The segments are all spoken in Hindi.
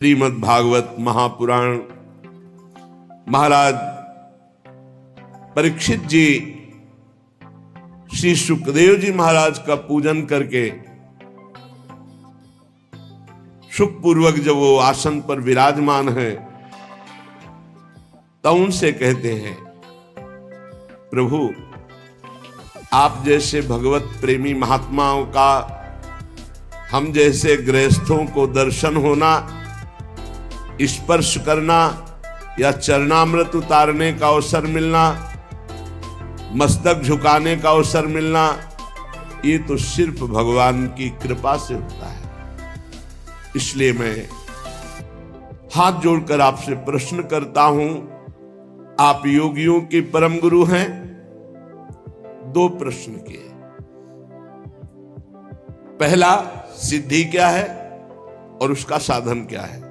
श्रीमद् भागवत महापुराण महाराज परीक्षित जी श्री सुखदेव जी महाराज का पूजन करके सुखपूर्वक जब वो आसन पर विराजमान है तो उनसे कहते हैं, प्रभु आप जैसे भगवत प्रेमी महात्माओं का हम जैसे गृहस्थों को दर्शन होना, स्पर्श करना या चरणामृत उतारने का अवसर मिलना, मस्तक झुकाने का अवसर मिलना, ये तो सिर्फ भगवान की कृपा से होता है। इसलिए मैं हाथ जोड़कर आपसे प्रश्न करता हूं, आप योगियों के परम गुरु हैं। दो प्रश्न किए। पहला, सिद्धि क्या है और उसका साधन क्या है।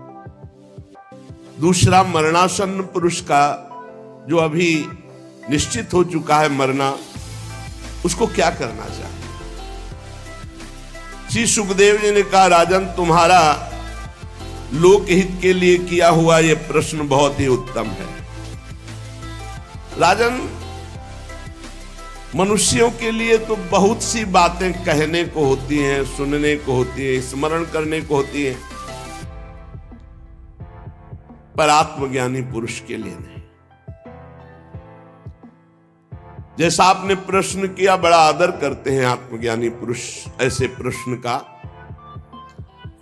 दूसरा, मरणासन्न पुरुष का जो अभी निश्चित हो चुका है मरना, उसको क्या करना चाहिए। श्री सुखदेव जी ने कहा, राजन तुम्हारा लोकहित के लिए किया हुआ यह प्रश्न बहुत ही उत्तम है। राजन, मनुष्यों के लिए तो बहुत सी बातें कहने को होती हैं, सुनने को होती है, स्मरण करने को होती है, पर आत्मज्ञानी पुरुष के लिए नहीं। जैसा आपने प्रश्न किया, बड़ा आदर करते हैं आत्मज्ञानी पुरुष ऐसे प्रश्न का,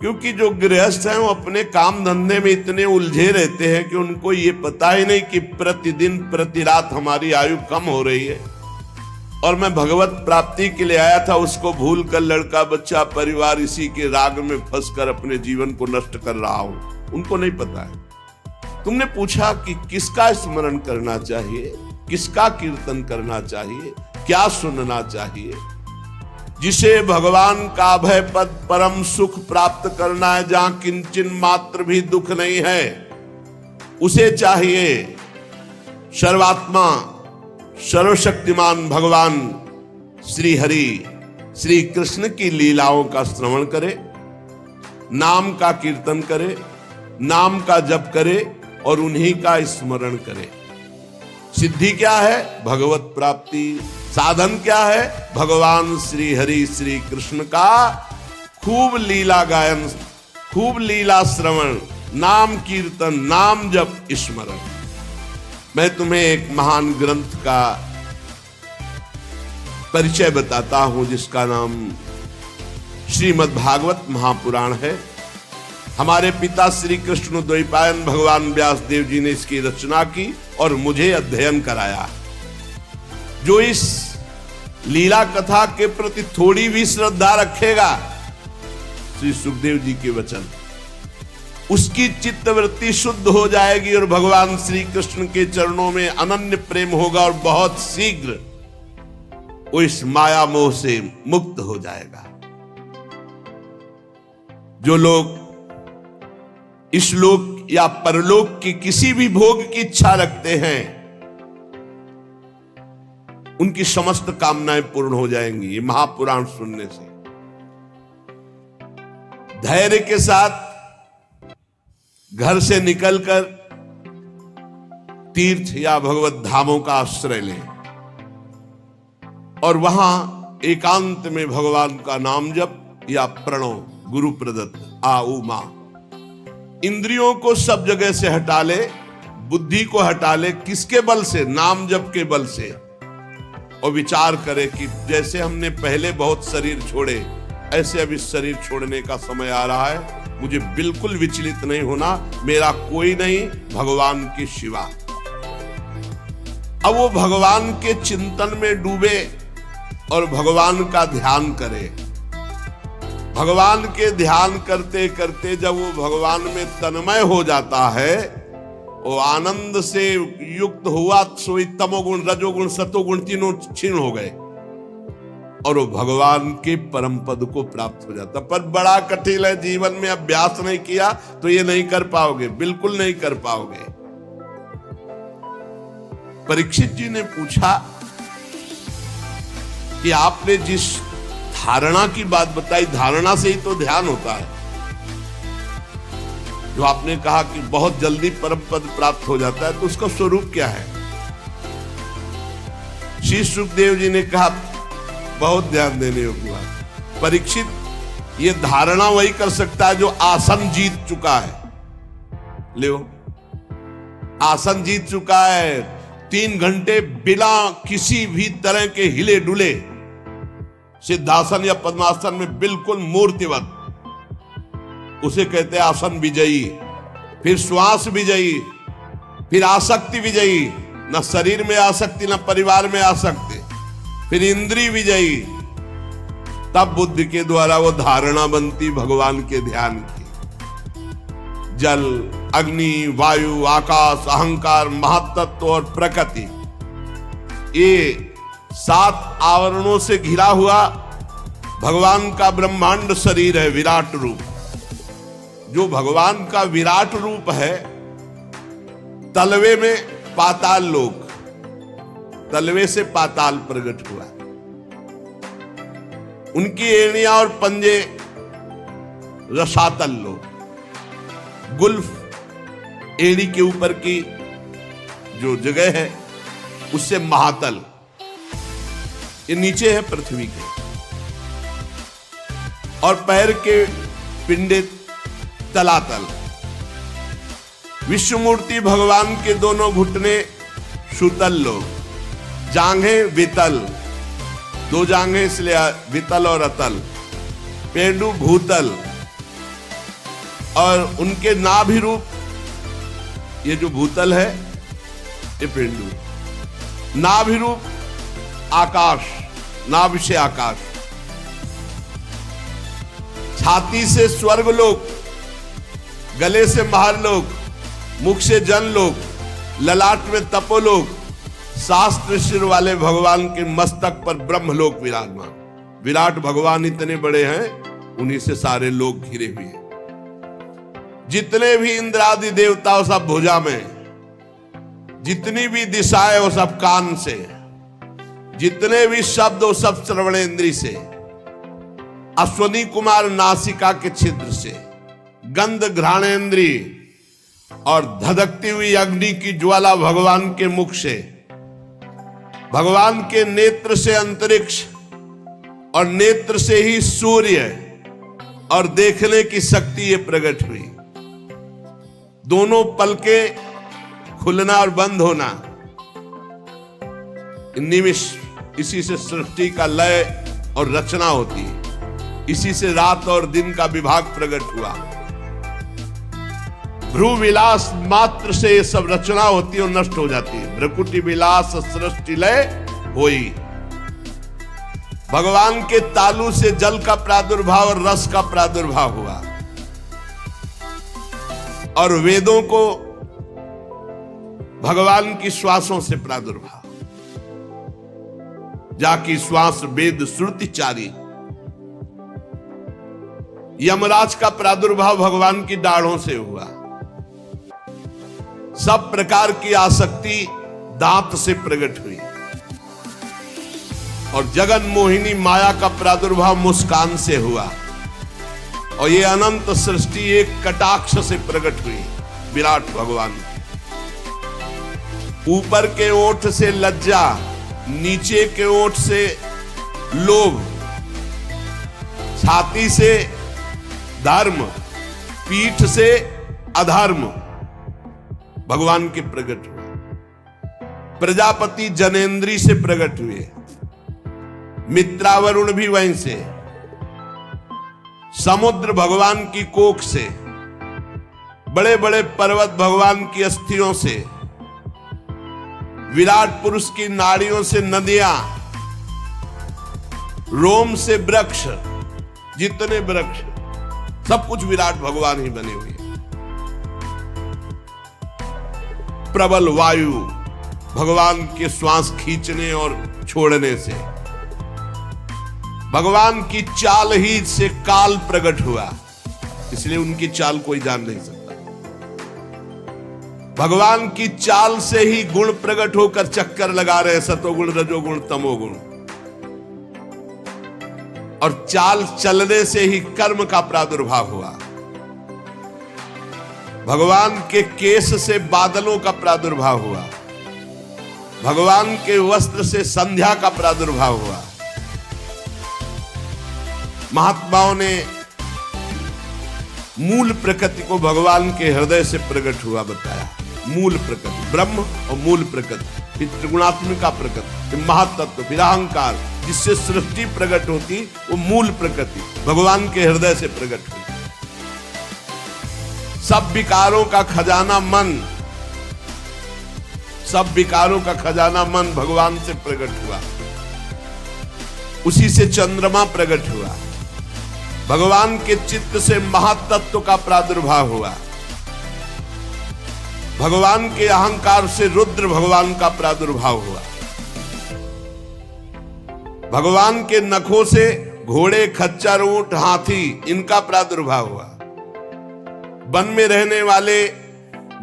क्योंकि जो गृहस्थ हैं वो अपने काम धंधे में इतने उलझे रहते हैं कि उनको ये पता ही नहीं कि प्रतिदिन प्रति रात हमारी आयु कम हो रही है और मैं भगवत प्राप्ति के लिए आया था, उसको भूल कर लड़का बच्चा परिवार इसी के राग में फंसकर अपने जीवन को नष्ट कर रहा हूं। उनको नहीं पता है। तुमने पूछा कि किसका स्मरण करना चाहिए, किसका कीर्तन करना चाहिए, क्या सुनना चाहिए। जिसे भगवान का अभय पद परम सुख प्राप्त करना है, जहां किंचन मात्र भी दुख नहीं है, उसे चाहिए सर्वात्मा सर्वशक्तिमान भगवान श्री हरि श्री कृष्ण की लीलाओं का श्रवण करे, नाम का कीर्तन करे, नाम का जप करे और उन्हीं का स्मरण करे। सिद्धि क्या है? भगवत प्राप्ति। साधन क्या है? भगवान श्री हरि श्री कृष्ण का खूब लीला गायन, खूब लीला श्रवण, नाम कीर्तन, नाम जप, स्मरण। मैं तुम्हें एक महान ग्रंथ का परिचय बताता हूं जिसका नाम श्रीमद् भागवत महापुराण है। हमारे पिता श्री कृष्ण द्वैपायन भगवान व्यास देव जी ने इसकी रचना की और मुझे अध्ययन कराया। जो इस लीला कथा के प्रति थोड़ी भी श्रद्धा रखेगा, श्री सुखदेव जी के वचन, उसकी चित्तवृत्ति शुद्ध हो जाएगी और भगवान श्री कृष्ण के चरणों में अनन्य प्रेम होगा और बहुत शीघ्र वो इस माया मोह से मुक्त हो जाएगा। जो लोग इस लोक या परलोक की किसी भी भोग की इच्छा रखते हैं, उनकी समस्त कामनाएं पूर्ण हो जाएंगी ये महापुराण सुनने से। धैर्य के साथ घर से निकलकर तीर्थ या भगवत धामों का आश्रय लें और वहां एकांत में भगवान का नाम जप या प्रणव गुरु प्रदत्त आ उ मा। इंद्रियों को सब जगह से हटा ले, बुद्धि को हटा ले। किसके बल से? नाम जप के बल से। और विचार करे कि जैसे हमने पहले बहुत शरीर छोड़े, ऐसे अब इस शरीर छोड़ने का समय आ रहा है। मुझे बिल्कुल विचलित नहीं होना, मेरा कोई नहीं भगवान के सिवा। अब वो भगवान के चिंतन में डूबे और भगवान का ध्यान करे। भगवान के ध्यान करते करते जब वो भगवान में तन्मय हो जाता है, वो आनंद से युक्त हुआ, सोई तमोगुण रजोगुण सतोगुण तीनों क्षीण हो गए और वो भगवान के परम पद को प्राप्त हो जाता। पर बड़ा कठिन है, जीवन में अभ्यास नहीं किया तो ये नहीं कर पाओगे, बिल्कुल नहीं कर पाओगे। परीक्षित जी ने पूछा कि आपने जिस धारणा की बात बताई, धारणा से ही तो ध्यान होता है। जो आपने कहा कि बहुत जल्दी परम पद प्राप्त हो जाता है, तो उसका स्वरूप क्या है? श्री सुखदेव जी ने कहा, बहुत ध्यान देने योग्य बात, परीक्षित, ये धारणा वही कर सकता है जो आसन जीत चुका है। ले आसन जीत चुका है, 3 घंटे बिना किसी भी तरह के हिले डुले सिद्धासन या पद्मासन में बिल्कुल मूर्तिवत, उसे कहते हैं आसन विजयी। फिर श्वास विजयी, फिर आसक्ति विजयी, न शरीर में आसक्ति न परिवार में आसक्ति, फिर इंद्रिय विजयी। तब बुद्धि के द्वारा वो धारणा बनती भगवान के ध्यान की। जल, अग्नि, वायु, आकाश, अहंकार, महातत्व और प्रकृति, ये 7 आवरणों से घिरा हुआ भगवान का ब्रह्मांड शरीर है, विराट रूप। जो भगवान का विराट रूप है, तलवे में पाताल लोक, तलवे से पाताल प्रकट हुआ। उनकी एड़ियां और पंजे रसातल लोक, गुल्फ एड़ी के ऊपर की जो जगह है उससे महातल, ये नीचे है पृथ्वी के, और पैर के पिंडे तलातल। विश्वमूर्ति भगवान के दोनों घुटने सुतल लोग, जांघें वितल, 2 जांघें इसलिए वितल और अतल, पेंडु भूतल, और उनके नाभि रूप, ये जो भूतल है ये पेंडु, नाभि रूप आकाश, नाभि से आकाश, छाती से स्वर्ग लोक, गले से महारलोक, मुख से जनलोक, ललाट में तपोलोक, शास्त्र सिर वाले भगवान के मस्तक पर ब्रह्मलोक विराजमान। विराट भगवान इतने बड़े हैं, उन्हीं से सारे लोग घिरे हुए हैं। जितने भी इंद्रादि देवता वो सब भुजा में, जितनी भी दिशाएं वो सब कान से, जितने भी शब्द वो सब श्रवणेंद्री से, अश्वनी कुमार नासिका के छिद्र से, गंध घ्राणेंद्री और धधकती हुई अग्नि की ज्वाला भगवान के मुख से, भगवान के नेत्र से अंतरिक्ष और नेत्र से ही सूर्य और देखने की शक्ति ये प्रकट हुई। दोनों पलके खुलना और बंद होना, निमिष, इसी से सृष्टि का लय और रचना होती है, इसी से रात और दिन का विभाग प्रकट हुआ। भ्रू विलास मात्र से ये सब रचना होती है और नष्ट हो जाती है। भ्रकुटी विलास सृष्टि लय होई। भगवान के तालु से जल का प्रादुर्भाव और रस का प्रादुर्भाव हुआ, और वेदों को भगवान की श्वासों से प्रादुर्भाव, जाकी श्वास वेद श्रुति चारी। यमराज का प्रादुर्भाव भगवान की दाढ़ों से हुआ। सब प्रकार की आसक्ति दांत से प्रकट हुई, और जगन मोहिनी माया का प्रादुर्भाव मुस्कान से हुआ, और ये अनंत सृष्टि एक कटाक्ष से प्रकट हुई विराट भगवान। ऊपर के ओठ से लज्जा, नीचे के ओठ से लोभ, छाती से धर्म, पीठ से अधर्म भगवान के प्रकट हुए। प्रजापति जनेन्द्री से प्रकट हुए, मित्रावरुण भी वहीं से, समुद्र भगवान की कोख से, बड़े बड़े पर्वत भगवान की अस्थियों से, विराट पुरुष की नाड़ियों से नदियां, रोम से वृक्ष, जितने वृक्ष सब कुछ विराट भगवान ही बने हुए। प्रबल वायु भगवान के श्वास खींचने और छोड़ने से, भगवान की चाल ही से काल प्रकट हुआ, इसलिए उनकी चाल कोई जान नहीं सकता। भगवान की चाल से ही गुण प्रकट होकर चक्कर लगा रहे, सतोगुण रजोगुण तमोगुण, और चाल चलने से ही कर्म का प्रादुर्भाव हुआ। भगवान के केश से बादलों का प्रादुर्भाव हुआ, भगवान के वस्त्र से संध्या का प्रादुर्भाव हुआ। महात्माओं ने मूल प्रकृति को भगवान के हृदय से प्रकट हुआ बताया। मूल प्रकृति ब्रह्म और मूल प्रकृति, फिर त्रिगुणात्मिका प्रकृति, फिर महातत्व, फिर अहंकार, जिससे सृष्टि प्रकट होती, वो मूल प्रकृति भगवान के हृदय से प्रकट हुई। सब विकारों का खजाना मन, सब विकारों का खजाना मन भगवान से प्रकट हुआ। उसी से चंद्रमा प्रकट हुआ। भगवान के चित्त से महातत्व का प्रादुर्भाव हुआ। भगवान के अहंकार से रुद्र भगवान का प्रादुर्भाव हुआ। भगवान के नखों से घोड़े, खच्चर, ऊंट, हाथी, इनका प्रादुर्भाव हुआ। वन में रहने वाले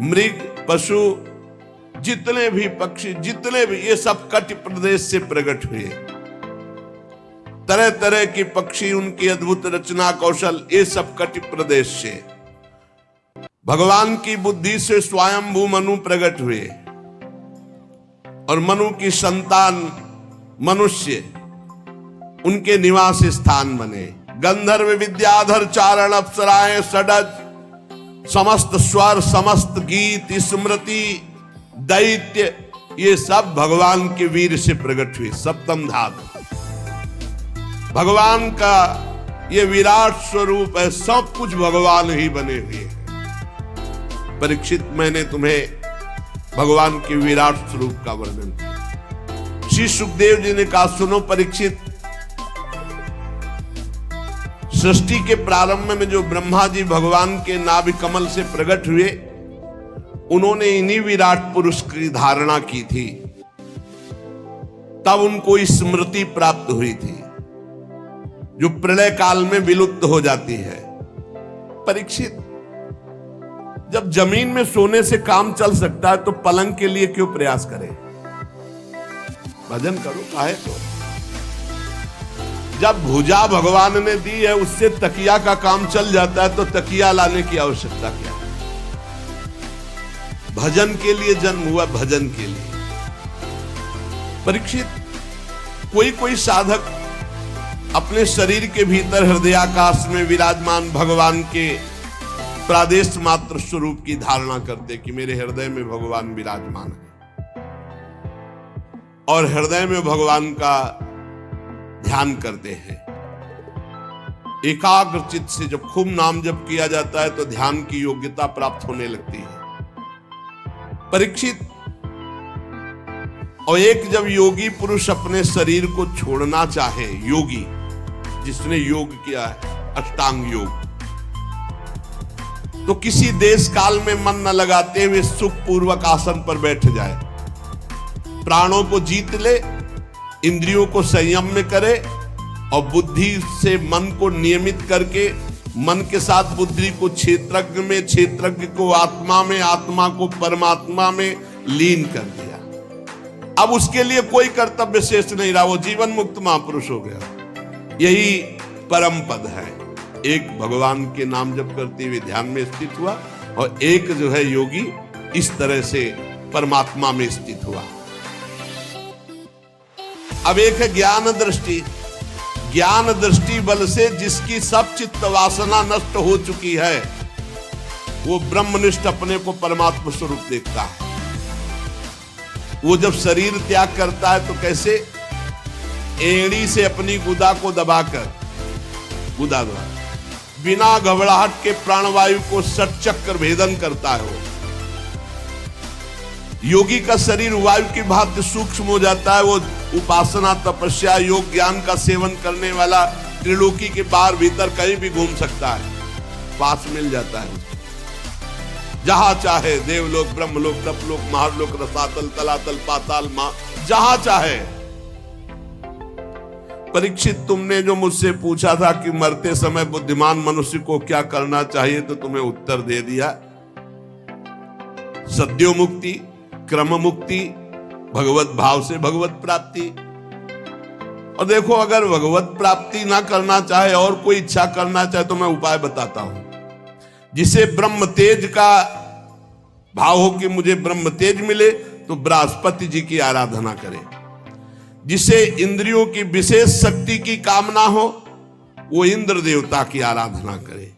मृग, पशु, जितने भी पक्षी, जितने भी, ये सब कटि प्रदेश से प्रकट हुए। तरह तरह की पक्षी, उनकी अद्भुत रचना कौशल, ये सब कटि प्रदेश से। भगवान की बुद्धि से स्वयंभू मनु प्रकट हुए और मनु की संतान मनुष्य, उनके निवास स्थान बने। गंधर्व, विद्याधर, चारण, अप्सराएं, षडज, समस्त स्वर, समस्त गीत, स्मृति, दैत्य, ये सब भगवान के वीर से प्रकट हुए। सप्तम धातु भगवान का ये विराट स्वरूप है। सब कुछ भगवान ही बने हुए हैं। परीक्षित, मैंने तुम्हें भगवान के विराट स्वरूप का वर्णन किया। श्री सुखदेव जी ने कहा, सुनो परीक्षित, सृष्टि के प्रारंभ में जो ब्रह्मा जी भगवान के नाभि कमल से प्रकट हुए, उन्होंने इन्हीं विराट पुरुष की धारणा की थी। तब उनको स्मृति प्राप्त हुई थी, जो प्रलय काल में विलुप्त हो जाती है। परीक्षित, जब जमीन में सोने से काम चल सकता है तो पलंग के लिए क्यों प्रयास करें? भजन करो काहे तो। जब भुजा भगवान ने दी है, उससे तकिया का काम चल जाता है, तो तकिया लाने की आवश्यकता क्या है? भजन के लिए जन्म हुआ, भजन के लिए। परीक्षित, कोई कोई साधक अपने शरीर के भीतर हृदयाकाश में विराजमान भगवान के प्रादेश मात्र स्वरूप की धारणा करते कि मेरे हृदय में भगवान विराजमान है, और हृदय में भगवान का ध्यान करते हैं। एकाग्र चित्त से जब खूब नाम जप किया जाता है तो ध्यान की योग्यता प्राप्त होने लगती है। परीक्षित, और एक जब योगी पुरुष अपने शरीर को छोड़ना चाहे, योगी जिसने योग किया है, अष्टांग योग, तो किसी देश काल में मन न लगाते हुए सुख पूर्वक आसन पर बैठ जाए, प्राणों को जीत ले, इंद्रियों को संयम में करे और बुद्धि से मन को नियमित करके मन के साथ बुद्धि को क्षेत्रज्ञ में, क्षेत्रज्ञ को आत्मा में, आत्मा को परमात्मा में लीन कर दिया। अब उसके लिए कोई कर्तव्य शेष नहीं रहा, वो जीवन मुक्त महापुरुष हो गया। यही परम पद है। एक भगवान के नाम जप करते हुए ध्यान में स्थित हुआ, और एक जो है योगी इस तरह से परमात्मा में स्थित हुआ। अब एक है ज्ञान दृष्टि। ज्ञान दृष्टि बल से जिसकी सब चित्त वासना नष्ट हो चुकी है, वो ब्रह्मनिष्ठ अपने को परमात्मा स्वरूप देखता है। वो जब शरीर त्याग करता है तो कैसे? एड़ी से अपनी गुदा को दबाकर, गुदा द्वारा बिना घबराहट के प्राणवायु को षटचक्र भेदन करता है। वो योगी का शरीर वायु की भांति सूक्ष्म हो जाता है। वो उपासना, तपस्या, योग, ज्ञान का सेवन करने वाला त्रिलोकी के बाहर भीतर कहीं भी घूम सकता है, पास मिल जाता है। जहां चाहे देवलोक, ब्रह्मलोक, तपलोक, महालोक, रसातल, तलातल, पाताल, जहां चाहे। परीक्षित, तुमने जो मुझसे पूछा था कि मरते समय बुद्धिमान मनुष्य को क्या करना चाहिए, तो तुम्हें उत्तर दे दिया। सद्यो मुक्ति, क्रम मुक्ति, भगवत भाव से भगवत प्राप्ति। और देखो, अगर भगवत प्राप्ति ना करना चाहे और कोई इच्छा करना चाहे तो मैं उपाय बताता हूं। जिसे ब्रह्म तेज का भाव हो कि मुझे ब्रह्म तेज मिले तो बृहस्पति जी की आराधना करे। जिसे इंद्रियों की विशेष शक्ति की कामना हो वो इंद्र देवता की आराधना करे।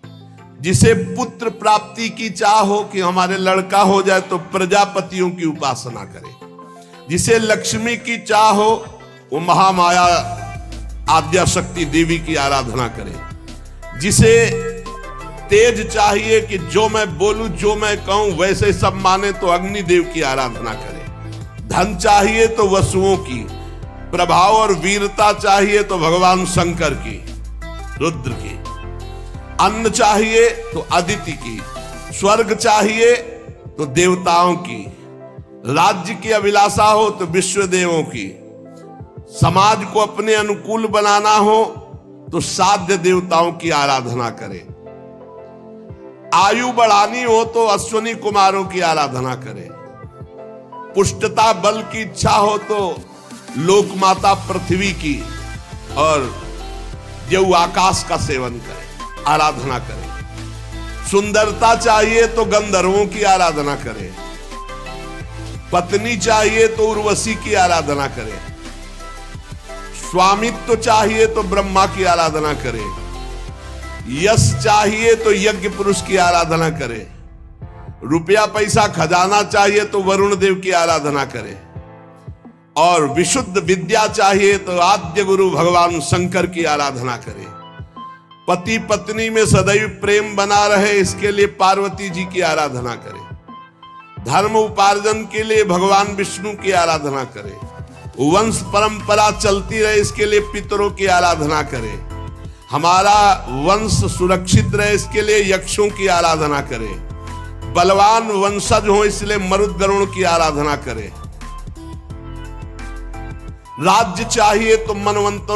जिसे पुत्र प्राप्ति की चाह हो कि हमारे लड़का हो जाए तो प्रजापतियों की उपासना करे। जिसे लक्ष्मी की चाह हो वो महामाया आद्या शक्ति देवी की आराधना करे। जिसे तेज चाहिए कि जो मैं बोलूं जो मैं कहूं वैसे सब माने तो अग्निदेव की आराधना करे। धन चाहिए तो वसुओं की, प्रभाव और वीरता चाहिए तो भगवान शंकर की, रुद्र की। अन्न चाहिए तो अदिति की, स्वर्ग चाहिए तो देवताओं की, राज्य की अभिलाषा हो तो विश्व देवों की, समाज को अपने अनुकूल बनाना हो तो साध्य देवताओं की आराधना करें। आयु बढ़ानी हो तो अश्विनी कुमारों की आराधना करें। पुष्टता बल की इच्छा हो तो लोक माता पृथ्वी की और जो आकाश का सेवन करे, आराधना करें। सुंदरता चाहिए तो गंधर्वों की आराधना करें। पत्नी चाहिए तो उर्वशी की आराधना करें। स्वामित्व चाहिए तो ब्रह्मा की आराधना करें। यश चाहिए तो यज्ञ पुरुष की आराधना करें। रुपया पैसा खजाना चाहिए तो वरुण देव की आराधना करें। और विशुद्ध विद्या चाहिए तो आद्य गुरु भगवान शंकर की आराधना करें। पति पत्नी में सदैव प्रेम बना रहे इसके लिए पार्वती जी की आराधना करें। धर्म उपार्जन के लिए भगवान विष्णु की आराधना करें। वंश परंपरा चलती रहे इसके लिए पितरों की आराधना करें। हमारा वंश सुरक्षित रहे इसके लिए यक्षों की आराधना करें। बलवान वंशज हो इसलिए मरुद्गरुण की आराधना करें। राज्य चाहिए तो मनवंतरों